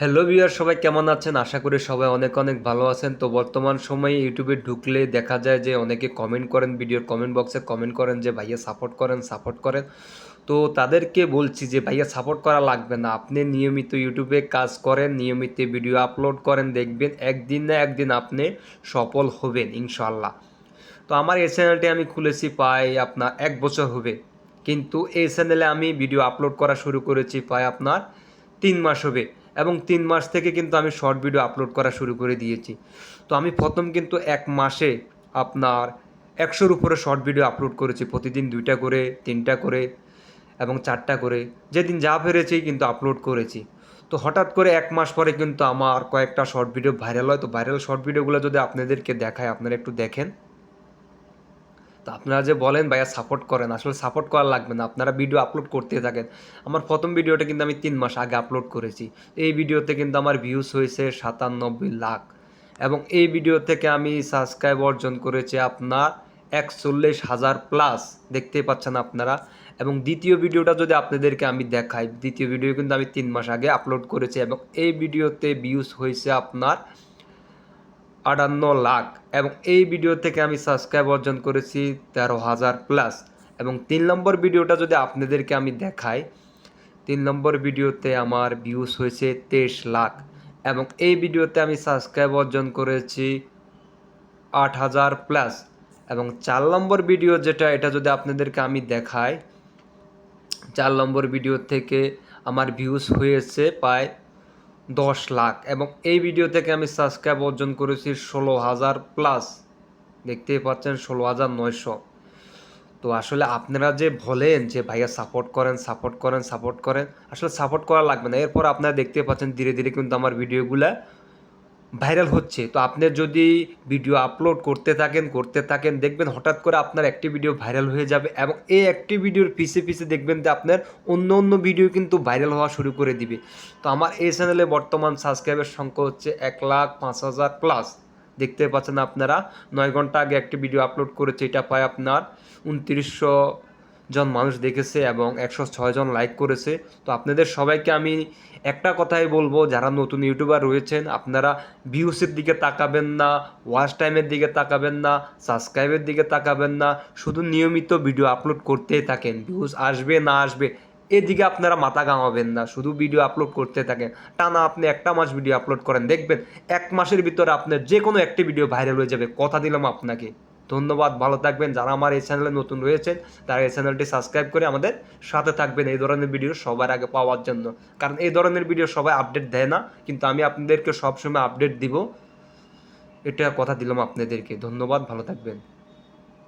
Hello viewer, সবাই কেমন আছেন? আশা করি সবাই অনেক অনেক ভালো আছেন। তো বর্তমান সময়ে ইউটিউবে ঢুকলে দেখা যায় যে অনেকে কমেন্ট করেন, ভিডিওর কমেন্ট বক্সে কমেন্ট করেন যে ভাইয়া সাপোর্ট করেন, সাপোর্ট করেন। তো তাদেরকে বলছি যে ভাইয়া সাপোর্ট করা লাগবে না। আপনি নিয়মিত ইউটিউবে কাজ করেন, নিয়মিত ভিডিও আপলোড করেন, দেখবেন একদিন না একদিন আপনি সফল হবেন ইনশাআল্লাহ। তো আমার এই চ্যানেলটি আমি খুলেছি প্রায় আপনার 1 বছর হবে। কিন্তু এই চ্যানেলে আমি ভিডিও আপলোড করা শুরু করেছি প্রায় আপনার 3 মাস হবে, এবং 3 মাস থেকে কিন্তু আমি শর্ট ভিডিও আপলোড করা শুরু করে দিয়েছি। তো আমি প্রথম কিন্তু 1 মাসে আপনার 100-র উপরে শর্ট ভিডিও আপলোড করেছি। প্রতিদিন 2টা করে, 3টা করে এবং 4টা করে। যেদিন যা পেরেছি কিন্তু আপলোড করেছি। তো হঠাৎ করে 1 মাস পরে কিন্তু আমার কয়েকটা শর্ট ভিডিও ভাইরাল হয়। তো ভাইরাল শর্ট ভিডিওগুলো যদি আপনাদেরকে দেখায়, আপনারা একটু দেখেন। তো আপনারা যে বলেন ভাইয়া সাপোর্ট করেন, আসলে সাপোর্ট করা লাগবে না, আপনারা ভিডিও আপলোড করতে থাকেন। আমার প্রথম ভিডিওটা কিন্তু আমি 3 মাস আগে আপলোড করেছি। এই ভিডিওতে কিন্তু আমার ভিউজ হয়েছে 97 লাখ, এবং এই ভিডিও থেকে আমি সাবস্ক্রাইব অর্জন করেছি আপনার 41,000 প্লাস, দেখতেই পাচ্ছেন আপনারা। এবং দ্বিতীয় ভিডিওটা যদি আপনাদেরকে আমি দেখাই, দ্বিতীয় ভিডিও কিন্তু আমি 3 মাস আগে আপলোড করেছি, এবং এই ভিডিওতে ভিউজ হয়েছে আপনার 58 লাখ, এবং এই ভিডিও থেকে আমি সাবস্ক্রাইব অর্জন করেছি 13,000 প্লাস। এবং 3 নম্বর ভিডিওটা যদি আপনাদেরকে আমি দেখাই, 3 নম্বর ভিডিওতে আমার ভিউজ হয়েছে 23 লাখ, এবং এই ভিডিওতে আমি সাবস্ক্রাইব অর্জন করেছি 8,000 প্লাস। এবং 4 নম্বর ভিডিও যেটা, এটা যদি আপনাদেরকে আমি দেখাই, 4 নম্বর ভিডিও থেকে আমার ভিউজ হয়েছে প্রায় 10 লাখ, এবং এই ভিডিও থেকে আমি সাবস্ক্রাইব অর্জন করেছি 16,000 প্লাস, দেখতেই পাচ্ছেন 16,900। তো আসলে আপনারা যে বলেন যে ভাইয়া সাপোর্ট করেন, সাপোর্ট করেন, সাপোর্ট করেন, আসলে সাপোর্ট করা লাগবে না। এরপর আপনারা দেখতে পাচ্ছেন ধীরে ধীরে কিন্তু আমার ভিডিওগুলা ভাইরাল হচ্ছে। তো আপনি যদি ভিডিও আপলোড করতে থাকেন, দেখবেন হঠাৎ করে আপনার একটি ভিডিও ভাইরাল হয়ে যাবে, এবং এই একটি ভিডিওর পিছে পিছে দেখবেন যে আপনার অন্য অন্য ভিডিও কিন্তু ভাইরাল হওয়া শুরু করে দিবে। তো আমার এই চ্যানেলে বর্তমান সাবস্ক্রাইবের সংখ্যা হচ্ছে 1,05,000 প্লাস, দেখতে পাচ্ছেন আপনারা। 9 ঘন্টা আগে একটি ভিডিও আপলোড করেছে, এটা পায় আপনার 2900 জন মানুষ দেখেছে এবং 106 জন লাইক করেছে। তো আপনাদের সবাইকে আমি একটা কথাই বলবো, যারা নতুন ইউটিউবার রয়েছেন, আপনারা ভিউসের দিকে তাকাবেন না, ওয়াচ টাইমের দিকে তাকাবেন না, সাবস্ক্রাইবের দিকে তাকাবেন না, শুধু নিয়মিত ভিডিও আপলোড করতেই থাকেন। ভিউজ আসবে না আসবে এদিকে আপনারা মাথা ঘামাবেন না, শুধু ভিডিও আপলোড করতে থাকেন। টানা আপনি 1টা মাস ভিডিও আপলোড করেন, দেখবেন 1 মাসের ভিতরে আপনার যে কোনো একটি ভিডিও ভাইরাল হয়ে যাবে, কথা দিলাম আপনাকে। ধন্যবাদ, ভালো থাকবেন। যারা আমার এই চ্যানেলে নতুন রয়েছেন, তারা এই চ্যানেলটি সাবস্ক্রাইব করে আমাদের সাথে থাকবেন এই ধরনের ভিডিও সবার আগে পাওয়ার জন্য। কারণ এই ধরনের ভিডিও সবাই আপডেট দেয় না, কিন্তু আমি আপনাদেরকে সবসময় আপডেট দিব, এটা কথা দিলাম আপনাদেরকে। ধন্যবাদ, ভালো থাকবেন।